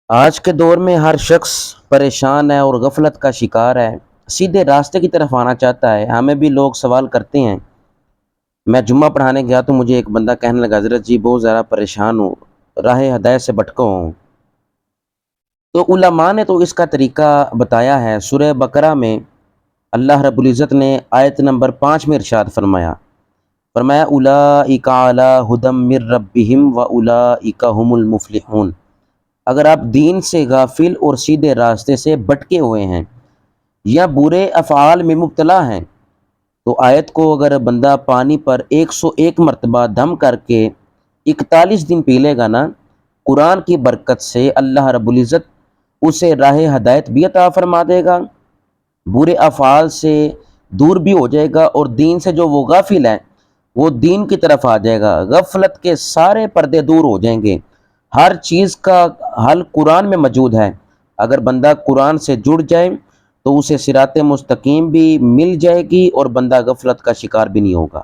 آج کے دور میں ہر شخص پریشان ہے اور غفلت کا شکار ہے، سیدھے راستے کی طرف آنا چاہتا ہے۔ ہمیں بھی لوگ سوال کرتے ہیں۔ میں جمعہ پڑھانے گیا تو مجھے ایک بندہ کہنے لگا، حضرت جی بہت زیادہ پریشان ہوں، راہ ہدایت سے بھٹکا ہوں۔ تو علماء نے تو اس کا طریقہ بتایا ہے۔ سورہ بقرہ میں اللہ رب العزت نے آیت نمبر 5 میں ارشاد فرمایا اولئک علی ھدی من ربہم واولئک ھم المفلحون۔ اگر آپ دین سے غافل اور سیدھے راستے سے بھٹکے ہوئے ہیں یا برے افعال میں مبتلا ہیں، تو آیت کو اگر بندہ پانی پر 101 مرتبہ دم کر کے 41 دن پی لے گا نا، قرآن کی برکت سے اللہ رب العزت اسے راہ ہدایت بھی عطا فرما دے گا، برے افعال سے دور بھی ہو جائے گا، اور دین سے جو وہ غافل ہے وہ دین کی طرف آ جائے گا۔ غفلت کے سارے پردے دور ہو جائیں گے۔ ہر چیز کا حل قرآن میں موجود ہے۔ اگر بندہ قرآن سے جڑ جائے تو اسے صراط مستقیم بھی مل جائے گی اور بندہ غفلت کا شکار بھی نہیں ہوگا۔